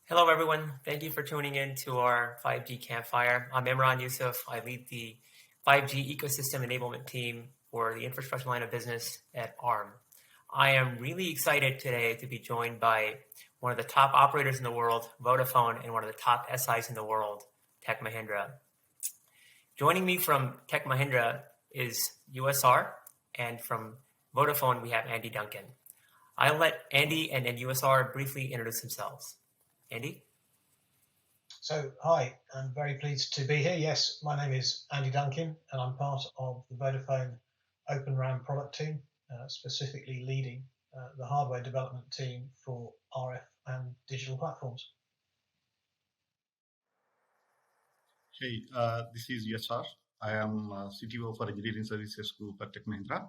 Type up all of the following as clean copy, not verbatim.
Hello, everyone. Thank you for tuning in to our 5G Campfire. I'm Imran Yusuf. I lead the 5G ecosystem enablement team for the infrastructure line of business at Arm. I am really excited today to be joined by one of the top operators in the world, Vodafone, and one of the top SIs in the world, TechMahindra. Joining me from TechMahindra is USR, and from Vodafone, we have Andy Duncan. I'll let Andy and USR briefly introduce themselves. Andy? So, hi, I'm very pleased to be here. Yes, my name is Andy Duncan, and I'm part of the Vodafone Open RAN product team, specifically leading the hardware development team for RF and digital platforms. Hey, this is USR. I am CTO for Engineering Services Group at TechMahindra,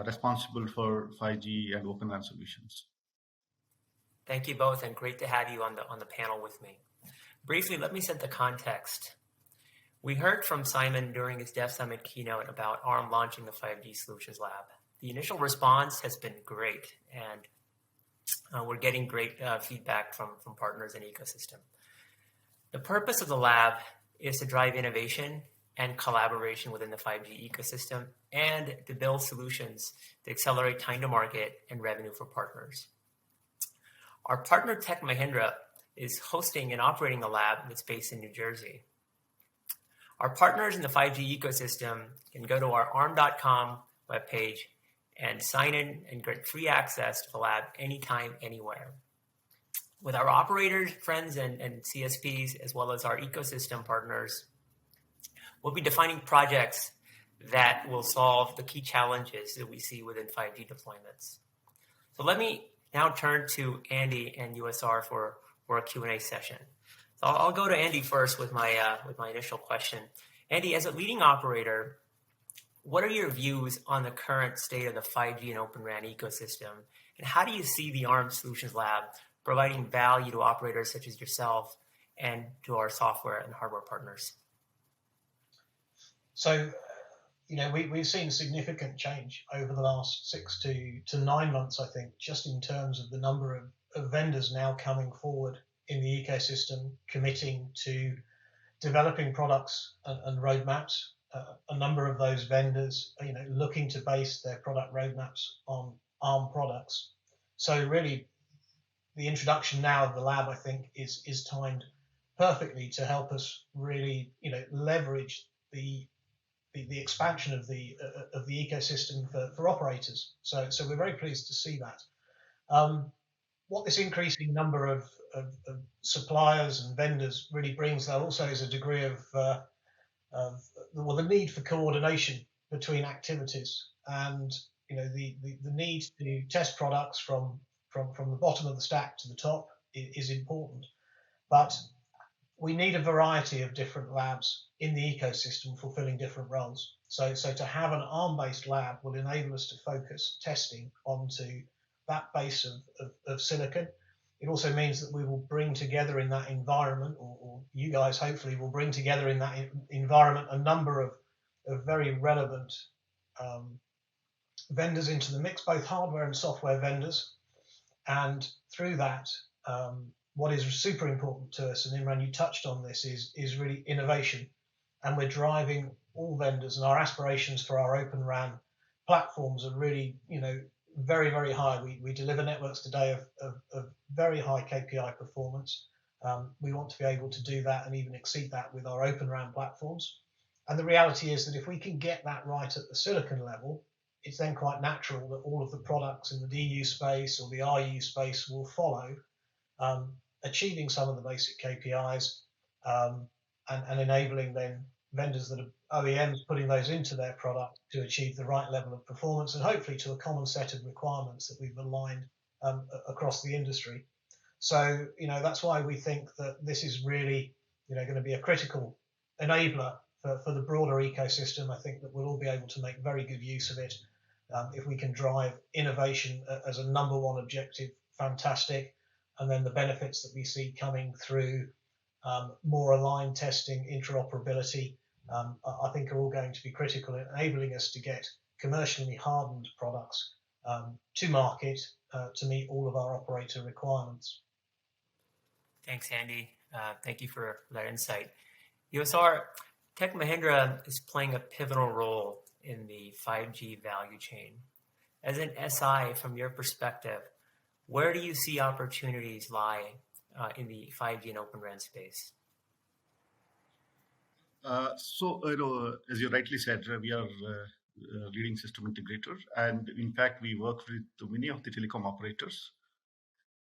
responsible for 5G and Open RAN solutions. Thank you both, and great to have you on the panel with me. Briefly, let me set the context. We heard from Simon during his DevSummit keynote about Arm launching the 5G Solutions Lab. The initial response has been great, and we're getting great feedback from partners and ecosystem. The purpose of the lab is to drive innovation and collaboration within the 5G ecosystem and to build solutions to accelerate time to market and revenue for partners. Our partner TechMahindra is hosting and operating the lab that's based in New Jersey. Our partners in the 5G ecosystem can go to our arm.com webpage and sign in and get free access to the lab anytime, anywhere. With our operators, friends, and CSPs, as well as our ecosystem partners, we'll be defining projects that will solve the key challenges that we see within 5G deployments. So let me now turn to Andy and USR for a Q&A session. So I'll go to Andy first with my initial question. Andy, as a leading operator, what are your views on the current state of the 5G and Open RAN ecosystem, and how do you see the Arm Solutions Lab providing value to operators such as yourself and to our software and hardware partners? So, we've seen significant change over the last 6 to 9 months, I think, just in terms of the number of vendors now coming forward in the ecosystem, committing to developing products and roadmaps. A number of those vendors, looking to base their product roadmaps on Arm products. So really, the introduction now of the lab, I think, is timed perfectly to help us really, leverage the expansion of the ecosystem for operators. So we're very pleased to see that. What this increasing number of suppliers and vendors really brings, though, also is a degree of the need for coordination between activities, and the need to test products from the bottom of the stack to the top is important. But we need a variety of different labs in the ecosystem fulfilling different roles. So to have an ARM-based lab will enable us to focus testing onto that base of silicon. It also means that we will bring together in that environment, or you guys hopefully will bring together in that environment, a number of very relevant vendors into the mix, both hardware and software vendors. And through that, what is super important to us, and Imran, you touched on this, is really innovation. And we're driving all vendors, and our aspirations for our Open RAN platforms are really, very, very high. We deliver networks today of very high KPI performance. We want to be able to do that and even exceed that with our Open RAN platforms. And the reality is that if we can get that right at the silicon level, it's then quite natural that all of the products in the DU space or the RU space will follow, achieving some of the basic KPIs and enabling then vendors that are OEMs putting those into their product to achieve the right level of performance and hopefully to a common set of requirements that we've aligned across the industry. So, that's why we think that this is really, going to be a critical enabler for the broader ecosystem. I think that we'll all be able to make very good use of it. If we can drive innovation as a number one objective, fantastic. And then the benefits that we see coming through more aligned testing, interoperability, I think are all going to be critical in enabling us to get commercially hardened products to market to meet all of our operator requirements. Thanks, Andy. Thank you for that insight. USR, TechMahindra is playing a pivotal role in the 5G value chain. As an SI, from your perspective, where do you see opportunities lie in the 5G and Open RAN space? As you rightly said, we are a leading system integrator, and in fact, we work with many of the telecom operators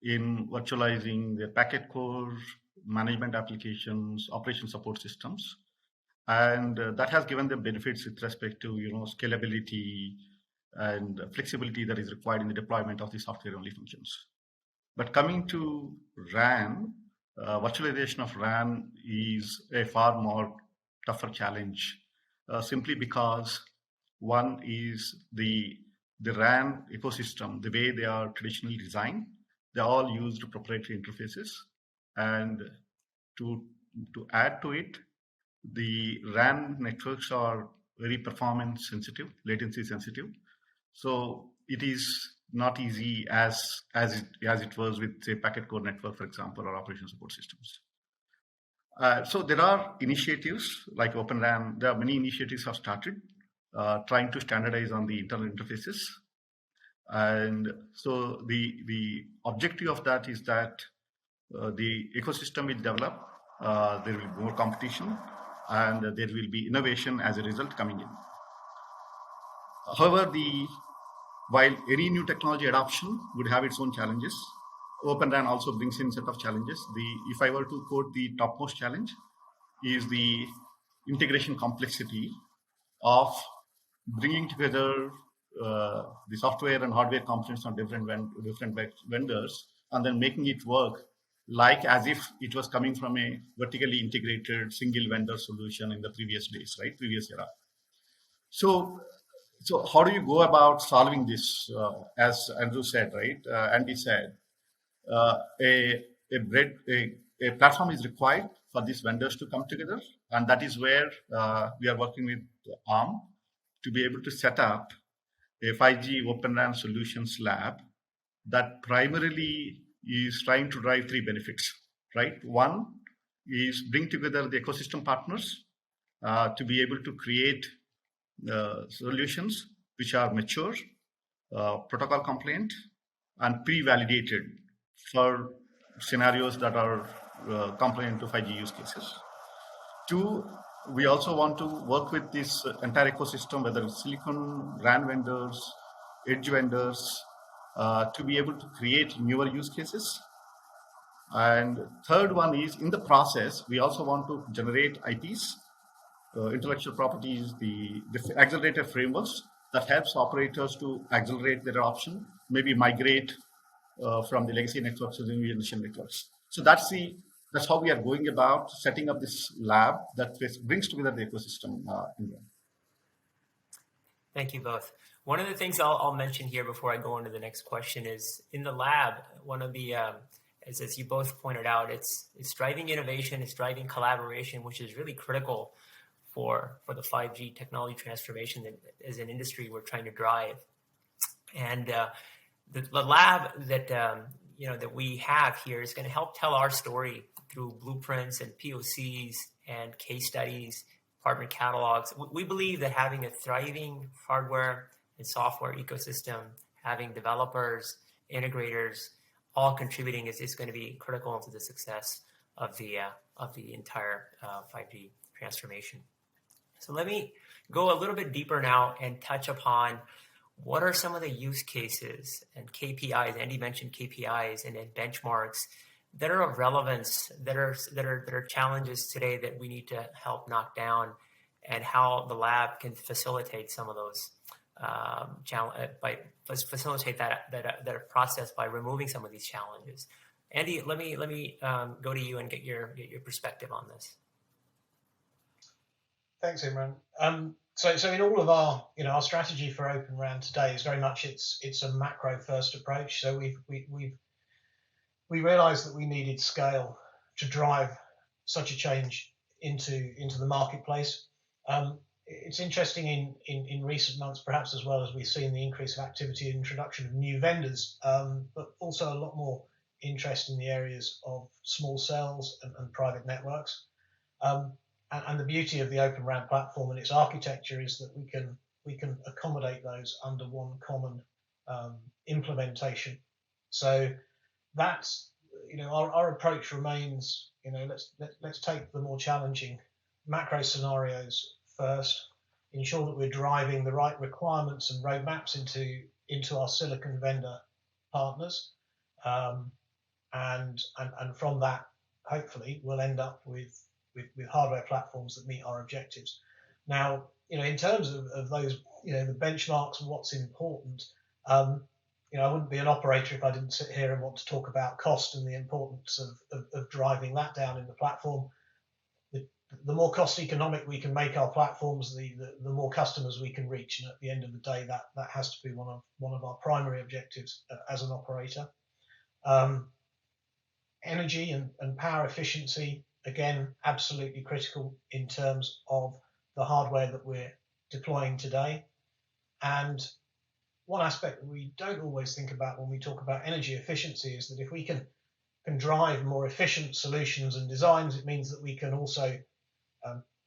in virtualizing the packet core, management applications, operation support systems, and that has given them benefits with respect to scalability and flexibility that is required in the deployment of the software-only functions. But coming to RAN, virtualization of RAN is a far more tougher challenge, simply because one is the RAN ecosystem, the way they are traditionally designed, they all used proprietary interfaces, and to add to it, the RAN networks are very performance sensitive, latency sensitive. So it is not easy as it was with, say, packet core network, for example, or operation support systems. So there are initiatives like Open RAN. There are many initiatives have started trying to standardize on the internal interfaces. And so the objective of that is that the ecosystem will develop, there will be more competition, and there will be innovation as a result coming in. However, while any new technology adoption would have its own challenges, Open RAN also brings in a set of challenges. If I were to quote the topmost challenge, is the integration complexity of bringing together the software and hardware components on different vendors, and then making it work like as if it was coming from a vertically integrated single vendor solution in the previous days, right? Previous era. So how do you go about solving this? As Andrew said, right? Andy said, a platform is required for these vendors to come together, and that is where we are working with Arm to be able to set up a 5G Open RAN solutions lab that primarily is trying to drive three benefits, right? One is bring together the ecosystem partners to be able to create solutions which are mature, protocol compliant, and pre-validated for scenarios that are compliant to 5G use cases. Two, we also want to work with this entire ecosystem, whether it's silicon, RAN vendors, edge vendors, to be able to create newer use cases. And third one is, in the process, we also want to generate IPs, intellectual properties, the accelerator frameworks that helps operators to accelerate their adoption, maybe migrate from the legacy networks to the new generation networks. So that's how we are going about setting up this lab that brings together the ecosystem in there. Thank you both. One of the things I'll mention here before I go into the next question is, in the lab, one of the, as you both pointed out, it's driving innovation, it's driving collaboration, which is really critical for the 5G technology transformation that as an industry we're trying to drive. And the lab that that we have here is going to help tell our story through blueprints and POCs and case studies, partner catalogs. We believe that having a thriving hardware and software ecosystem, having developers, integrators, all contributing is going to be critical to the success of the entire 5G transformation. So let me go a little bit deeper now and touch upon what are some of the use cases and KPIs. Andy mentioned KPIs and benchmarks that are of relevance, that are challenges today that we need to help knock down, and how the lab can facilitate some of those facilitate that process by removing some of these challenges. Andy, let me go to you and get your perspective on this. Thanks, Imran. So in all of our strategy for Open RAN today is very much it's a macro first approach. So we realized that we needed scale to drive such a change into the marketplace. It's interesting in recent months, perhaps as well, as we've seen the increase of activity and introduction of new vendors, but also a lot more interest in the areas of small cells and private networks. And the beauty of the Open RAN platform and its architecture is that we can accommodate those under one common implementation. So that's, our approach remains, let's take the more challenging macro scenarios first, ensure that we're driving the right requirements and roadmaps into our silicon vendor partners, and from that, hopefully, we'll end up with hardware platforms that meet our objectives. Now, in terms of those, the benchmarks and what's important, I wouldn't be an operator if I didn't sit here and want to talk about cost and the importance of driving that down in the platform. The more cost economic we can make our platforms, the more customers we can reach. And at the end of the day, that has to be one of our primary objectives as an operator. Energy and power efficiency, again, absolutely critical in terms of the hardware that we're deploying today. And one aspect that we don't always think about when we talk about energy efficiency is that if we can drive more efficient solutions and designs, it means that we can also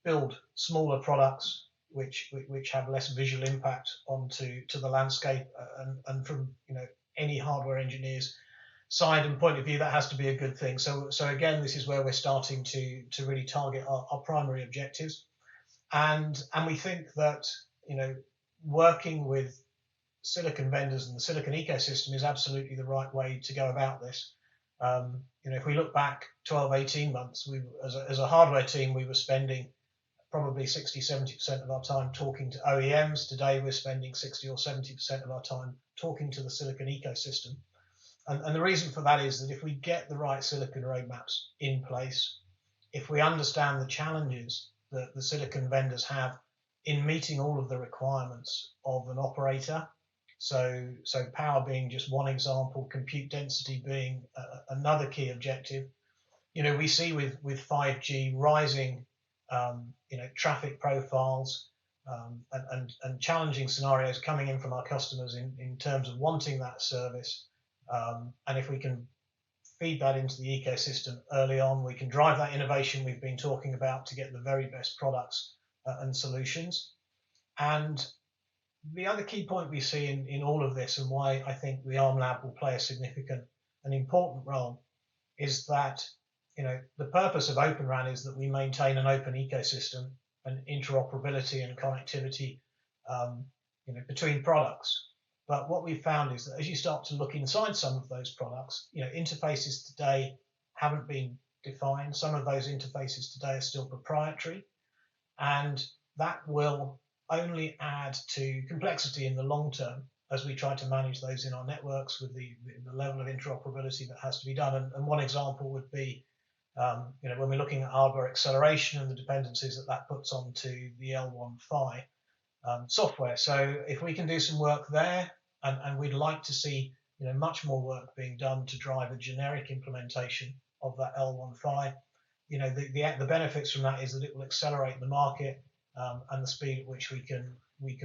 build smaller products which have less visual impact onto the landscape, and from any hardware engineer's side and point of view, that has to be a good thing. So again, this is where we're starting to really target our primary objectives, and we think that working with silicon vendors and the silicon ecosystem is absolutely the right way to go about this. If we look back 12, 18 months, as a hardware team, we were spending probably 60-70% of our time talking to OEMs. Today, we're spending 60 or 70% of our time talking to the silicon ecosystem. And the reason for that is that if we get the right silicon roadmaps in place, if we understand the challenges that the silicon vendors have in meeting all of the requirements of an operator, so power being just one example, compute density being another key objective. We see with 5G rising, traffic profiles and challenging scenarios coming in from our customers in terms of wanting that service. And if we can feed that into the ecosystem early on, we can drive that innovation we've been talking about to get the very best products and solutions. And the other key point we see in all of this, and why I think the Arm Lab will play a significant and important role, is that the purpose of Open RAN is that we maintain an open ecosystem and interoperability and connectivity between products. But what we've found is that as you start to look inside some of those products, interfaces today haven't been defined. Some of those interfaces today are still proprietary, and that will only add to complexity in the long term as we try to manage those in our networks with the level of interoperability that has to be done. And one example would be, when we're looking at hardware acceleration and the dependencies that puts onto the L1 PHY software. So if we can do some work there, and we'd like to see much more work being done to drive a generic implementation of that L1 PHY, the benefits from that is that it will accelerate the market and the speed at which we can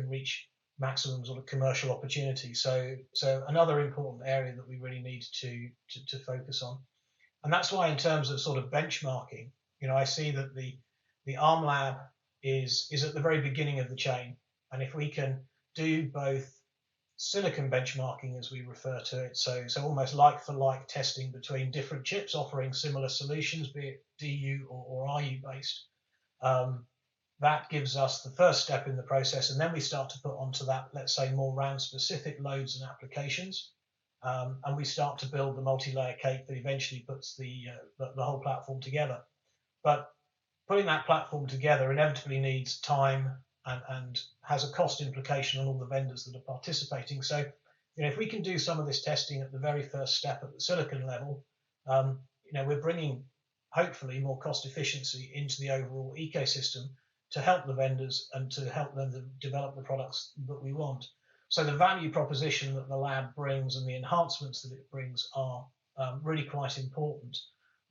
reach maximum sort of commercial opportunity. So another important area that we really need to focus on. And that's why in terms of sort of benchmarking, I see that the Arm Lab is at the very beginning of the chain. And if we can do both silicon benchmarking, as we refer to it, so almost like for like testing between different chips offering similar solutions, be it DU or RU based, that gives us the first step in the process, and then we start to put onto that, let's say, more RAN specific loads and applications, and we start to build the multi-layer cake that eventually puts the whole platform together. But putting that platform together inevitably needs time and has a cost implication on all the vendors that are participating. So, if we can do some of this testing at the very first step at the silicon level, we're bringing hopefully more cost efficiency into the overall ecosystem to help the vendors and to help them to develop the products that we want. So the value proposition that the lab brings and the enhancements that it brings are really quite important,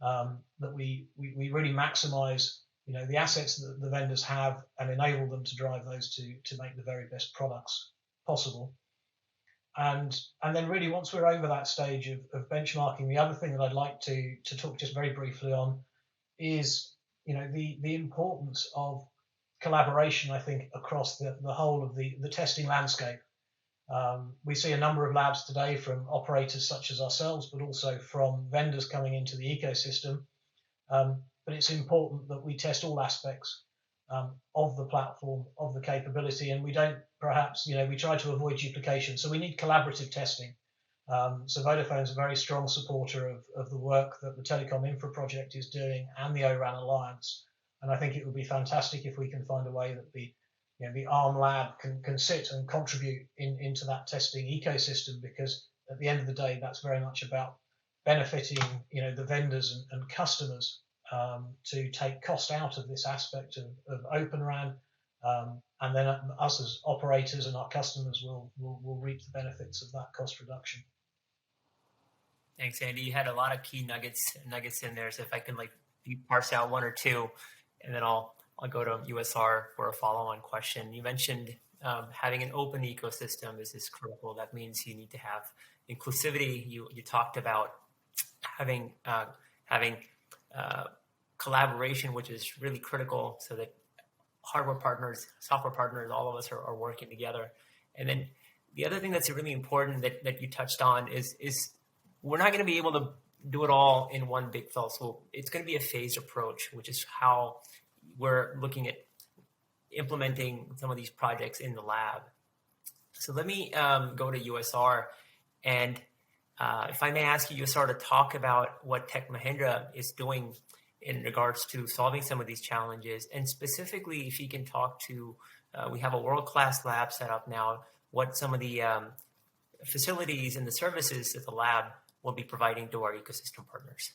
that we really maximize the assets that the vendors have and enable them to drive those to make the very best products possible. And then really once we're over that stage of benchmarking, the other thing that I'd like to talk just very briefly on is, the importance of collaboration, I think, across the whole of the testing landscape. We see a number of labs today from operators such as ourselves, but also from vendors coming into the ecosystem. But it's important that we test all aspects of the platform, of the capability, and we don't perhaps, we try to avoid duplication. So we need collaborative testing. So Vodafone is a very strong supporter of the work that the Telecom Infra project is doing and the ORAN Alliance. And I think it would be fantastic if we can find a way that the Arm lab can sit and contribute into that testing ecosystem, because at the end of the day, that's very much about benefiting, the vendors and customers to take cost out of this aspect of Open RAN, and then us as operators and our customers will reap the benefits of that cost reduction. Thanks, Andy. You had a lot of key nuggets in there. So if I can parse out one or two, and then I'll go to USR for a follow-on question. You mentioned having an open ecosystem is critical. That means you need to have inclusivity. You talked about having collaboration, which is really critical, so that hardware partners, software partners, all of us are working together. And then the other thing that's really important that you touched on is we're not going to be able to do it all in one big fell swoop. It's going to be a phased approach, which is how we're looking at implementing some of these projects in the lab. So let me go to USR, and if I may ask you, USR, to talk about what TechMahindra is doing in regards to solving some of these challenges, and specifically if you can talk to, we have a world-class lab set up now, what some of the facilities and the services that the lab will be providing to our ecosystem partners.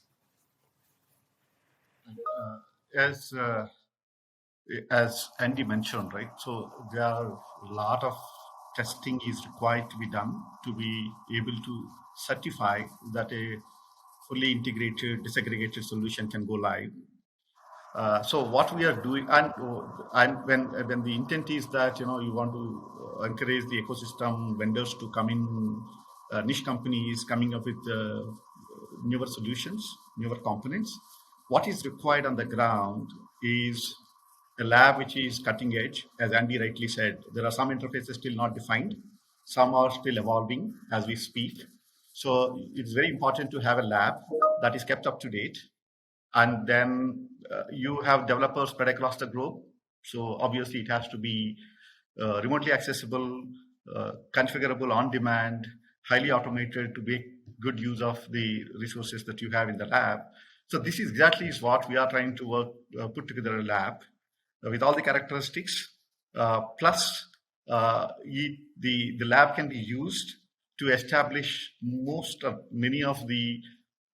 As Andy mentioned, right? So there are a lot of testing is required to be done to be able to certify that a fully integrated, disaggregated solution can go live. So what we are doing, and when the intent is that you want to encourage the ecosystem vendors to come in, niche companies coming up with newer solutions, newer components. What is required on the ground is a lab which is cutting edge. As Andy rightly said, there are some interfaces still not defined, some are still evolving as we speak. So it's very important to have a lab that is kept up to date. And then you have developers spread across the globe. So obviously it has to be remotely accessible, configurable on demand, highly automated to make good use of the resources that you have in the lab. So this is exactly what we are trying to put together a lab with all the characteristics. Plus the lab can be used to establish many of the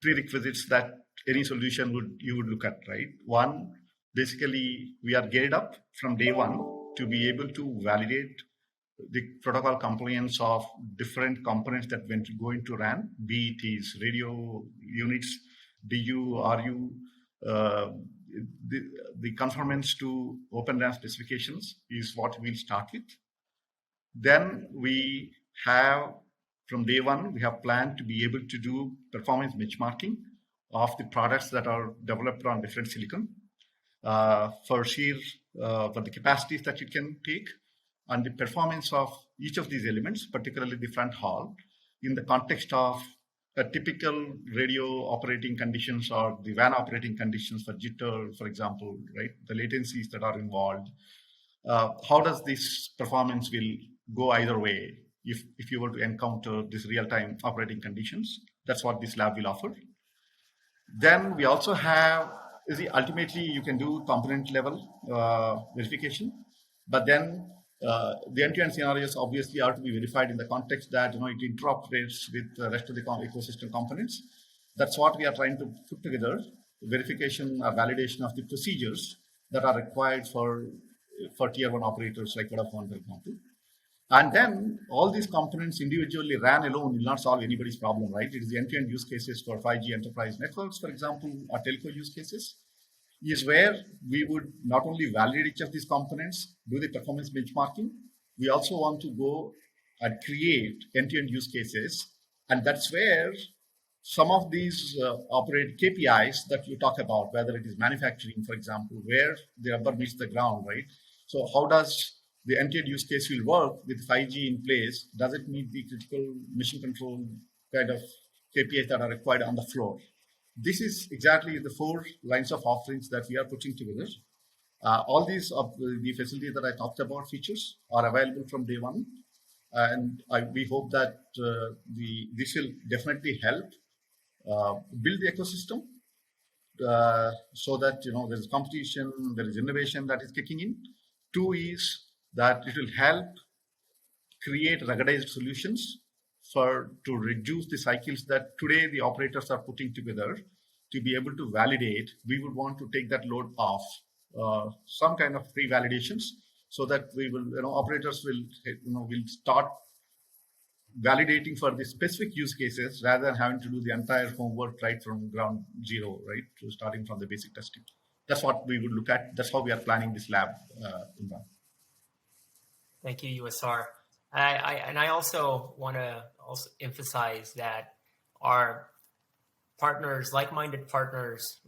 prerequisites that any solution you would look at, right? One, basically, we are geared up from day one to be able to validate the protocol compliance of different components that go into RAN, be it is radio units, DU, RU, the conformance to Open RAN specifications is what we'll start with. Then we have, from day one, we have planned to be able to do performance benchmarking of the products that are developed on different silicon for the capacities that you can take and the performance of each of these elements, particularly the front haul, in the context of a typical radio operating conditions or the WAN operating conditions for jitter, for example, right? The latencies that are involved. How does this performance will go either way if you were to encounter these real-time operating conditions? That's what this lab will offer. Then we also have, ultimately you can do component level verification, but then the end-to-end scenarios obviously are to be verified in the context that it interoperates with the rest of the ecosystem components. That's what we are trying to put together: verification or validation of the procedures that are required for tier 1 operators like Vodafone, for example. And then all these components individually ran alone will not solve anybody's problem, right? It is the end-to-end use cases for 5G enterprise networks, for example, or telco use cases, is where we would not only validate each of these components, do the performance benchmarking, we also want to go and create end-to-end use cases. And that's where some of these operate KPIs that you talk about, whether it is manufacturing, for example, where the rubber meets the ground, right? So how does the end-to-end use case will work with 5G in place? Does it meet the critical mission control kind of KPIs that are required on the floor? This is exactly the 4 lines of offerings that we are putting together. All these of the facilities that I talked about, features, are available from day one, and we hope that this will definitely help build the ecosystem so that there is competition, there is innovation that is kicking in. 2 is that it will help create ruggedized solutions to reduce the cycles that today the operators are putting together to be able to validate. We would want to take that load off, some kind of pre-validations, so that we will, operators will start validating for the specific use cases rather than having to do the entire homework right from ground zero, right, to starting from the basic testing. That's what we would look at. That's how we are planning this lab, Imran. Thank you, USR. I also want to emphasize that our partners, like-minded partners,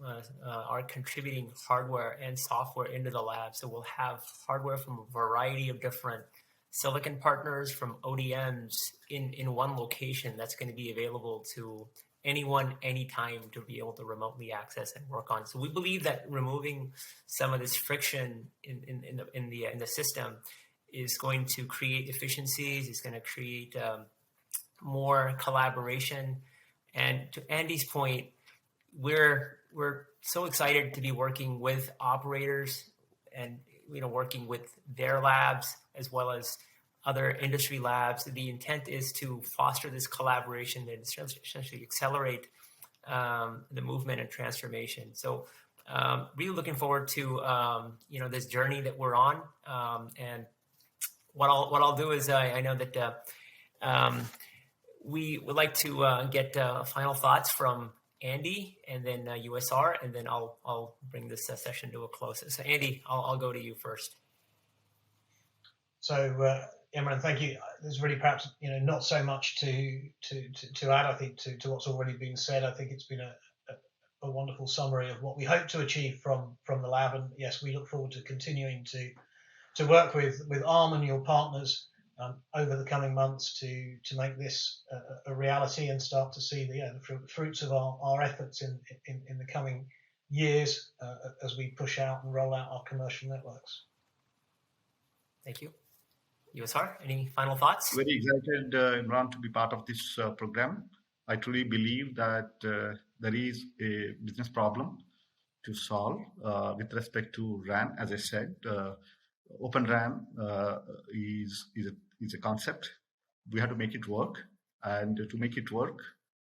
are contributing hardware and software into the lab. So we'll have hardware from a variety of different silicon partners, from ODMs in one location that's going to be available to anyone, anytime, to be able to remotely access and work on. So we believe that removing some of this friction in the system is going to create efficiencies. It's going to create more collaboration. And to Andy's point, we're so excited to be working with operators and working with their labs as well as other industry labs. The intent is to foster this collaboration and essentially accelerate the movement and transformation. So really looking forward to this journey that we're on. And what I'll do is I know that we would like to get final thoughts from Andy and then USR, and then I'll bring this session to a close. So Andy, I'll go to you first. So Imran, thank you. There's really perhaps not so much to add, I think, to what's already been said. I think it's been a wonderful summary of what we hope to achieve from the lab, and yes, we look forward to continuing to work with Arm and your partners over the coming months to make this a reality and start to see the fruits of our efforts in the coming years as we push out and roll out our commercial networks. Thank you. USR, any final thoughts? Very excited, Imran, to be part of this program. I truly believe that there is a business problem to solve with respect to RAN. As I said, Open RAN is a concept. We have to make it work, and to make it work,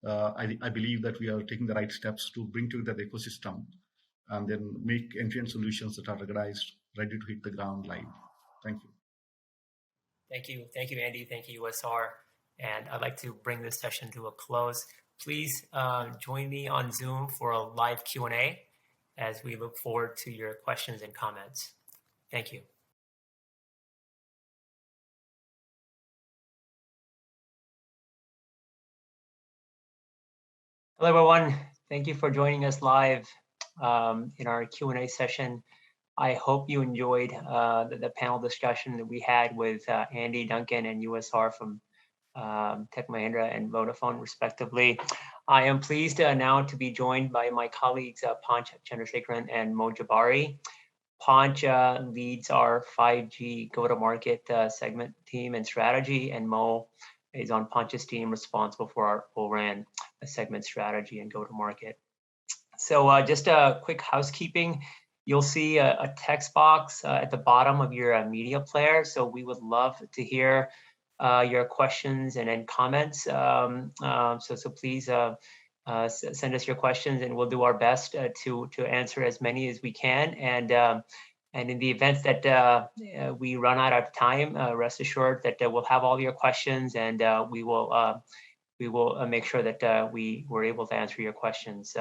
I believe that we are taking the right steps to bring together the ecosystem and then make end-to-end solutions that are ruggedized, ready to hit the ground live. Thank you. Thank you, Andy. Thank you, USR. And I'd like to bring this session to a close. Please join me on Zoom for a live Q&A as we look forward to your questions and comments. Thank you. Hello, everyone. Thank you for joining us live in our Q&A session. I hope you enjoyed the panel discussion that we had with Andy, Duncan, and USR from TechMahindra and Vodafone, respectively. I am pleased now to be joined by my colleagues, Panch Chandrasekharan and Mo Jabari. Panch leads our 5G go-to-market segment team and strategy, and Mo is on Panch's team responsible for our O-RAN segment strategy and go-to-market. So just a quick housekeeping. You'll see a text box at the bottom of your media player. So we would love to hear your questions and comments. So please send us your questions, and we'll do our best to answer as many as we can. And in the event that we run out of time, rest assured that we'll have all your questions, and we will make sure that we were able to answer your questions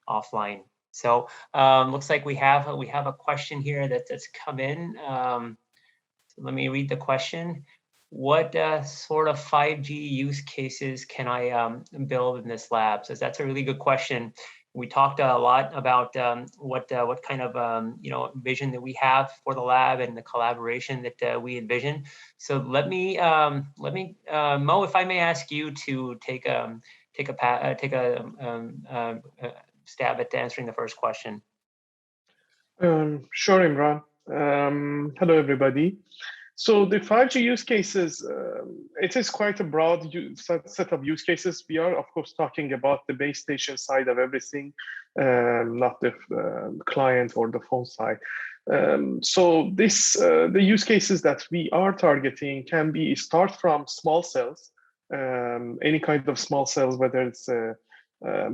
offline. So looks like we have a question here that's come in. So let me read the question. what sort of 5G use cases can I build in this lab? So that's a really good question. We talked a lot about what kind of vision that we have for the lab and the collaboration that we envision. So let me Mo, if I may ask you to take a stab at answering the first question. Sure, Imran. Hello, everybody. So the 5G use cases, it is quite a broad set of use cases. We are, of course, talking about the base station side of everything, not the client or the phone side. So the use cases that we are targeting can be start from small cells, any kind of small cells, whether it's a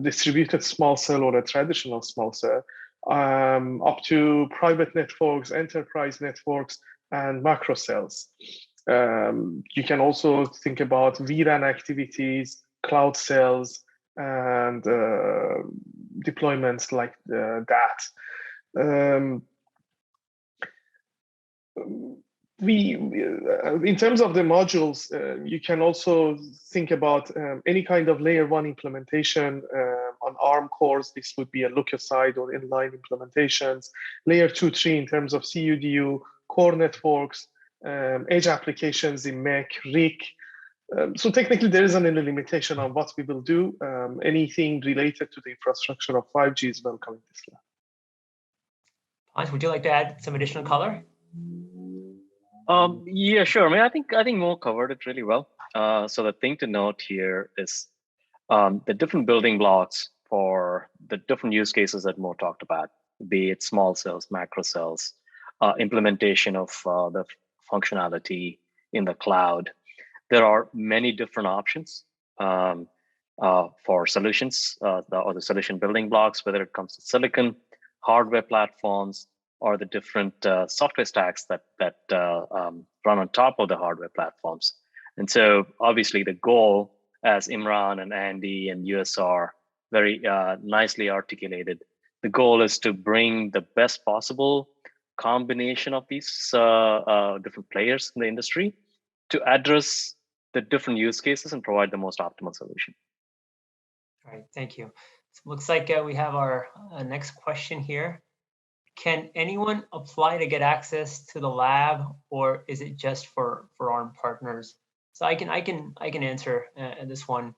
distributed small cell or a traditional small cell, up to private networks, enterprise networks, and macro cells. You can also think about vRAN activities, cloud cells, and deployments like that. In terms of the modules, you can also think about any kind of layer 1 implementation on ARM cores. This would be a local side or inline implementations. Layer 2, 3 in terms of CUDU, core networks, edge applications in MEC, RIC. So technically, there isn't any limitation on what we will do. Anything related to the infrastructure of 5G is welcome in this lab. Hans, would you like to add some additional color? Yeah, sure. I mean, I think Mo covered it really well. So the thing to note here is the different building blocks for the different use cases that Mo talked about, be it small cells, macro cells, implementation of the functionality in the cloud. There are many different options for solutions or the solution building blocks, whether it comes to silicon, hardware platforms, or the different software stacks that run on top of the hardware platforms. And so obviously the goal, as Imran and Andy and USR very nicely articulated, the goal is to bring the best possible combination of these different players in the industry to address the different use cases and provide the most optimal solution. All right, thank you. So it looks like we have our next question here. Can anyone apply to get access to the lab, or is it just for ARM partners? So I can answer this one.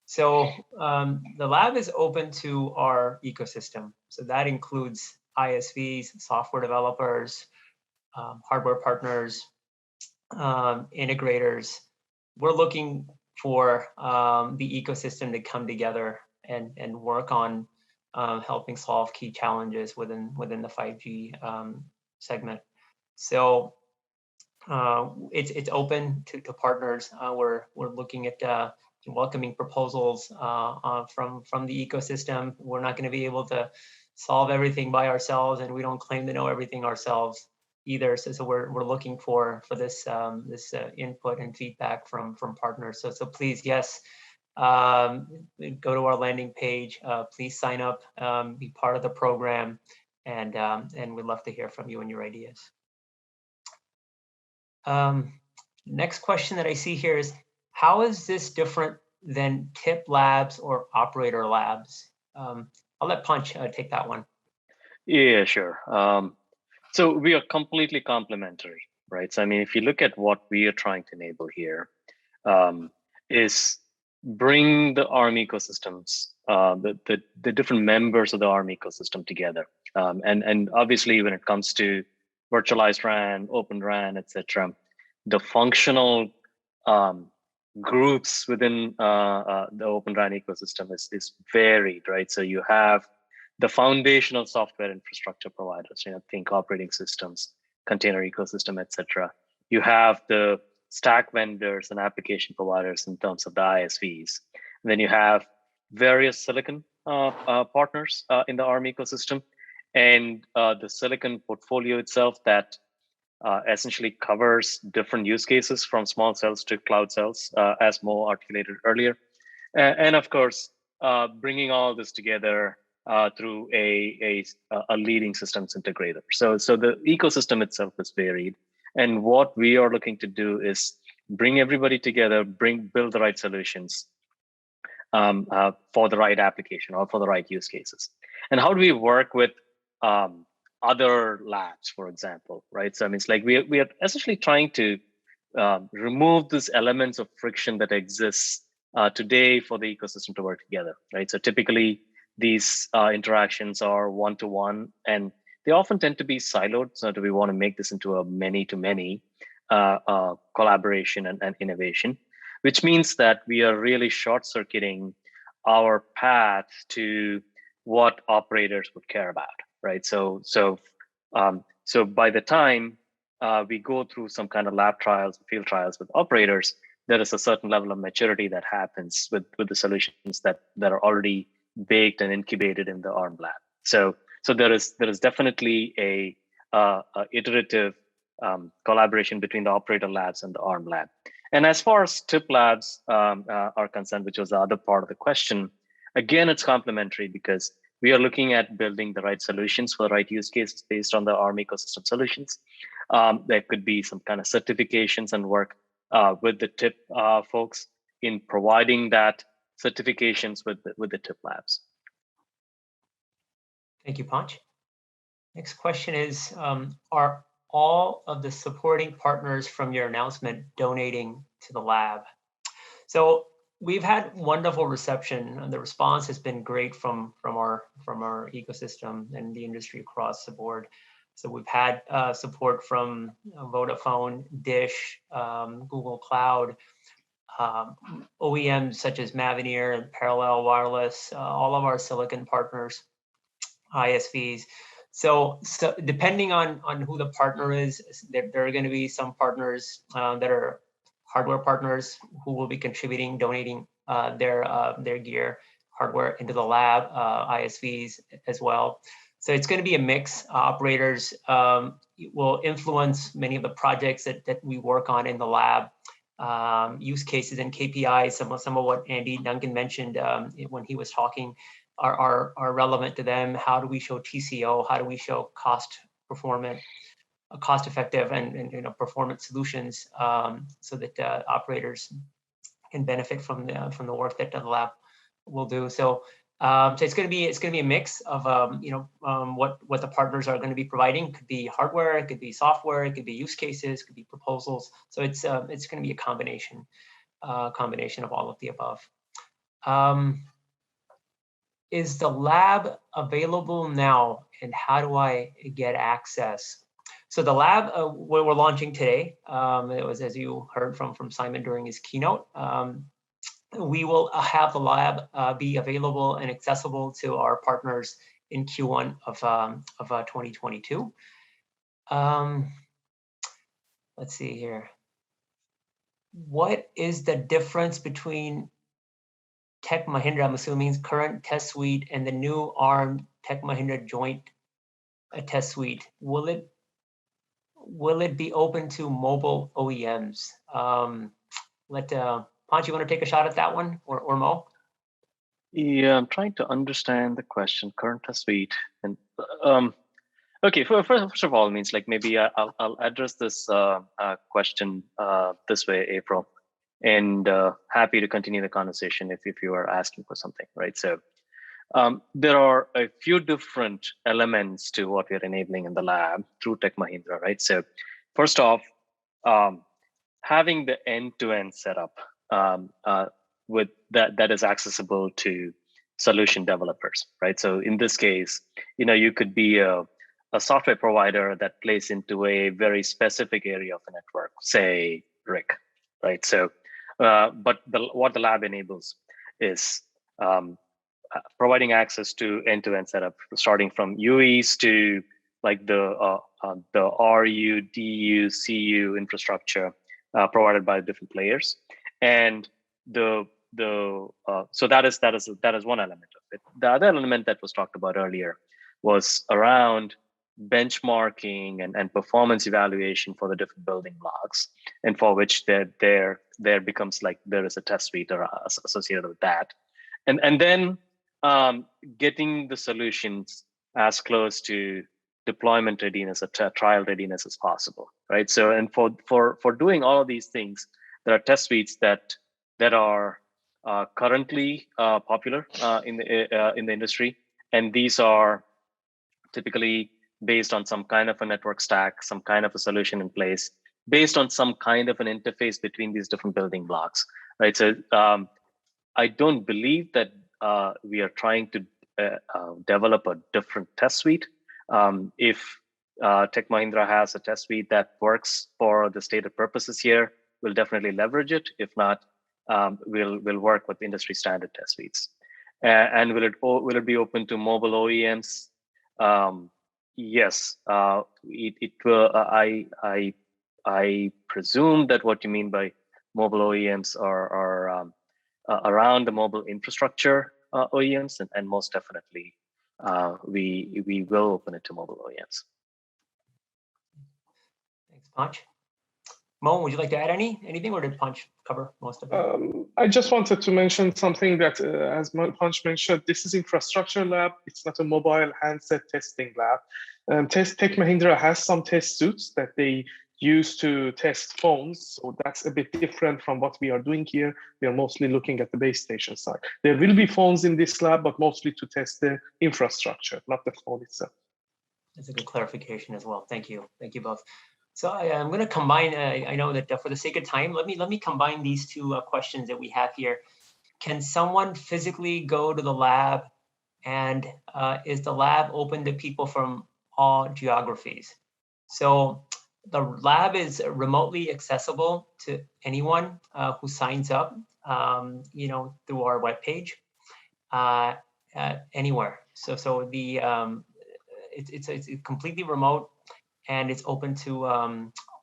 So the lab is open to our ecosystem. So that includes ISVs, software developers, hardware partners, integrators. We're looking for the ecosystem to come together and work on helping solve key challenges within the 5G segment. So it's open to partners. We're looking at welcoming proposals from the ecosystem. We're not going to be able to solve everything by ourselves, and we don't claim to know everything ourselves either. So we're looking for this input and feedback from partners. So please, yes. Go to our landing page. Please sign up, be part of the program, and we'd love to hear from you and your ideas. Next question that I see here is, how is this different than TIP labs or operator labs? I'll let Punch take that one. Yeah, sure. So we are completely complementary, right? So I mean, if you look at what we are trying to enable here, is bring the ARM ecosystems, the different members of the ARM ecosystem together. And obviously, when it comes to virtualized RAN, open RAN, etc., the functional groups within the open RAN ecosystem is varied, right? So you have the foundational software infrastructure providers, think operating systems, container ecosystem, etc. You have the stack vendors and application providers in terms of the ISVs. And then you have various silicon partners in the ARM ecosystem, and the silicon portfolio itself that essentially covers different use cases from small cells to cloud cells, as Mo articulated earlier. And of course, bringing all this together through a leading systems integrator. So the ecosystem itself is varied. And what we are looking to do is bring everybody together, build the right solutions for the right application or for the right use cases. And how do we work with other labs, for example, right? So I mean, it's like we are essentially trying to remove these elements of friction that exists today for the ecosystem to work together, right? So typically these interactions are one-to-one, and they often tend to be siloed. So do we want to make this into a many-to-many collaboration and innovation, which means that we are really short-circuiting our path to what operators would care about, right? So by the time we go through some kind of lab trials, field trials with operators, there is a certain level of maturity that happens with the solutions that are already baked and incubated in the Arm lab. So there is definitely a iterative collaboration between the operator labs and the Arm lab. And as far as TIP labs are concerned, which was the other part of the question, again, it's complementary because we are looking at building the right solutions for the right use cases based on the Arm ecosystem solutions. There could be some kind of certifications and work with the TIP folks in providing that certifications with the TIP labs. Thank you, Panch. Next question is, are all of the supporting partners from your announcement donating to the lab? So we've had wonderful reception, and the response has been great from our ecosystem and the industry across the board. So we've had support from Vodafone, Dish, Google Cloud, OEMs such as Mavenir and Parallel Wireless, all of our silicon partners, ISVs. So depending on who the partner is, there are going to be some partners that are hardware partners who will be contributing, donating their gear, hardware into the lab, ISVs as well. So it's going to be a mix. Operators will influence many of the projects that we work on in the lab. Use cases and KPIs, some of what Andy Duncan mentioned when he was talking are relevant to them. How do we show TCO? How do we show cost-effective and performance solutions so that operators can benefit from the work that the lab will do. So it's going to be a mix of what the partners are going to be providing. It could be hardware, it could be software, it could be use cases, it could be proposals. So it's going to be a combination of all of the above. Is the lab available now, and how do I get access? So the lab we're launching today, it was, as you heard from Simon during his keynote, we will have the lab be available and accessible to our partners in Q1 of 2022. Let's see here. What is the difference between TechMahindra, I'm assuming, current test suite and the new Arm TechMahindra joint test suite? Will it be open to mobile OEMs? Panch, you want to take a shot at that one, or Mo? Yeah, I'm trying to understand the question. Current test suite, and okay. First of all, means like maybe I'll address this question this way, April, and happy to continue the conversation if you are asking for something, right? So there are a few different elements to what we're enabling in the lab through TechMahindra, right? So first off, having the end-to-end setup with that is accessible to solution developers, right? So in this case, you could be a software provider that plays into a very specific area of the network, say RIC, right? So, but what the lab enables is providing access to end-to-end setup, starting from UEs to like the RU, DU, CU infrastructure provided by different players, and so that is one element of it. The other element that was talked about earlier was around benchmarking and performance evaluation for the different building blocks, and for which there becomes like there is a test suite associated with that, and then getting the solutions as close to deployment readiness or trial readiness as possible, right? So, and for doing all of these things, there are test suites that are currently popular in the industry, and these are typically based on some kind of a network stack, some kind of a solution in place, based on some kind of an interface between these different building blocks, right? So I don't believe that we are trying to develop a different test suite. If Tech Mahindra has a test suite that works for the stated purposes here, we'll definitely leverage it. If not, we'll work with industry standard test suites. And will it be open to mobile OEMs? Yes, it will. I presume that what you mean by mobile OEMs are around the mobile infrastructure OEMs, and most definitely we will open it to mobile OEMs. Thanks, Panch. Mo, would you like to add anything, or did Panch cover most of it? I just wanted to mention something that, as Panch mentioned, this is infrastructure lab. It's not a mobile handset testing lab. Tech Mahindra has some test suits that they use to test phones, so that's a bit different from what we are doing here. We are mostly looking at the base station side. There will be phones in this lab, but mostly to test the infrastructure, not the phone itself. That's a good clarification as well. Thank you both. So I'm going to combine. I know that for the sake of time, let me combine these two questions that we have here. Can someone physically go to the lab, and is the lab open to people from all geographies? So the lab is remotely accessible to anyone who signs up, through our webpage, anywhere. So the it's completely remote, and it's open to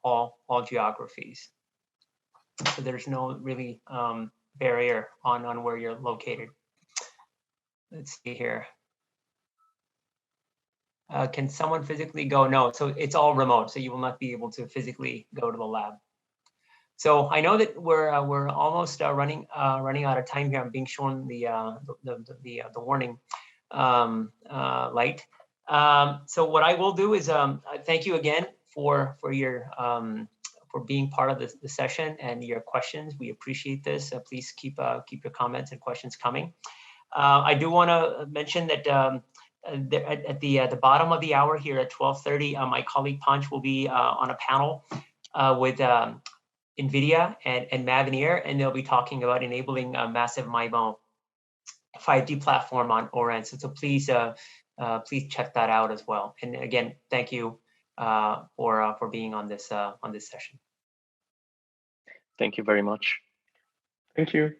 all geographies. So there's no really barrier on where you're located. Let's see here. Can someone physically go? No, so it's all remote, so you will not be able to physically go to the lab. So I know that we're almost running out of time here. I'm being shown the warning light. So what I will do is thank you again for your for being part of the session and your questions. We appreciate this. Please keep your comments and questions coming. I do want to mention that at the bottom of the hour here at 12:30, my colleague Panch will be on a panel with NVIDIA and Mavenir, and they'll be talking about enabling massive MIMO 5G platform on ORAN. So please check that out as well. And again, thank you for being on this session. Thank you very much. Thank you.